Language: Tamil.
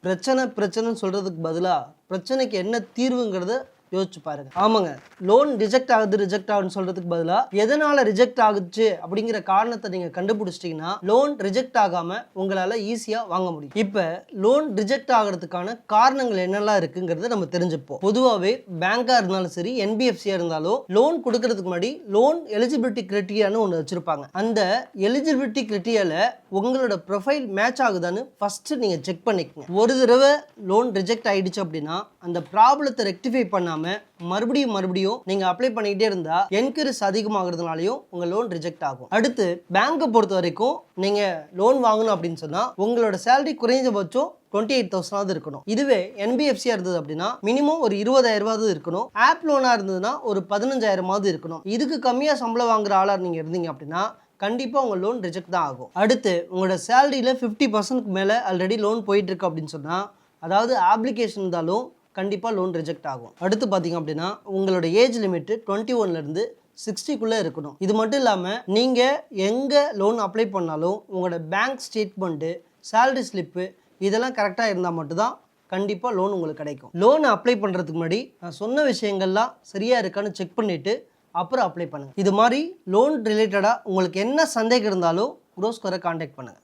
பிரச்சனைன்னு சொல்றதுக்கு பதிலா பிரச்சனைக்கு என்ன தீர்வுங்கிறத யோசிச்சு பாருங்க. ஆமாங்க, லோன் ரிஜெக்ட் ஆகுதுன்னு சொல்றதுக்கு பதிலா எதனால ரிஜெக்ட் ஆகுச்சு அப்படிங்கிற காரணத்தை நீங்க கண்டுபிடிச்சிட்டீங்கன்னா லோன் ரிஜெக்ட் ஆகாம உங்களால ஈஸியா வாங்க முடியும். இப்ப லோன் ரிஜெக்ட் ஆகிறதுக்கான காரணங்கள் என்னெல்லாம் இருக்குங்கிறத நம்ம தெரிஞ்சுப்போம். பொதுவாகவே பேங்கா இருந்தாலும் சரி, என்பிஎஃப்சியா இருந்தாலும் லோன் கொடுக்கறதுக்கு முன்னாடி லோன் எலிஜிபிலிட்டி கிரைட்டீரியான்னு ஒன்று வச்சிருப்பாங்க. அந்த எலிஜிபிலிட்டி கிரைட்டீரியால உங்களோட ப்ரொஃபைல் மேட்ச் ஆகுதான்னு ஃபர்ஸ்ட் நீங்க செக் பண்ணிக்கங்க. ஒரு தடவை லோன் ரிஜெக்ட் ஆயிடுச்சு அப்படின்னா அந்த ப்ராப்ளத்தை ரெக்டிஃபை பண்ணாம மறுபடியும் நீங்க அப்ளை பண்ணிக்கிட்டே இருந்தா என்கொயரிஸ் அதிகமாகிறதுனாலையும் உங்க லோன் ரிஜெக்ட் ஆகும். அடுத்து பேங்கை பொறுத்த வரைக்கும் நீங்க லோன் வாங்கணும் அப்படின்னு சொன்னா உங்களோட சேலரி குறைஞ்சபட்சம் 28,000 இருக்கணும். இதுவே என்பிஎஃப்சியா இருந்தது அப்படின்னா மினிமம் ஒரு 20,000 இருக்கணும். ஆப் லோனா இருந்ததுன்னா ஒரு 15,000 இருக்கணும். இதுக்கு கம்மியா சம்பளம் வாங்குற ஆளா நீங்க இருந்தீங்க அப்படின்னா கண்டிப்பாக உங்கள் லோன் ரிஜெக்ட் தான் ஆகும். அடுத்து உங்களோட சேலரியில் 50% மேலே ஆல்ரெடி லோன் போயிட்டு இருக்கு அப்படின்னு சொன்னால், அதாவது ஆப்ளிகேஷன் இருந்தாலும் கண்டிப்பாக லோன் ரிஜெக்ட் ஆகும். அடுத்து பார்த்தீங்க அப்படின்னா உங்களோட ஏஜ் லிமிட்டு 21லேருந்து 60க்குள்ளே இருக்கணும். இது மட்டும் இல்லாமல் நீங்கள் எங்கே லோன் அப்ளை பண்ணாலும் உங்களோட பேங்க் ஸ்டேட்மெண்ட்டு, சேலரி ஸ்லிப்பு இதெல்லாம் கரெக்டாக இருந்தால் மட்டும்தான் கண்டிப்பாக லோன் உங்களுக்கு கிடைக்கும். லோனை அப்ளை பண்ணுறதுக்கு முன்னாடி நான் சொன்ன விஷயங்கள்லாம் சரியாக இருக்கான்னு செக் பண்ணிவிட்டு அப்புறம் அப்ளை பண்ணுங்கள். இது மாதிரி லோன் ரிலேட்டடாக உங்களுக்கு என்ன சந்தேகம் இருந்தாலும் க்ரோஸ்கோரை கான்டாக்ட் பண்ணுங்கள்.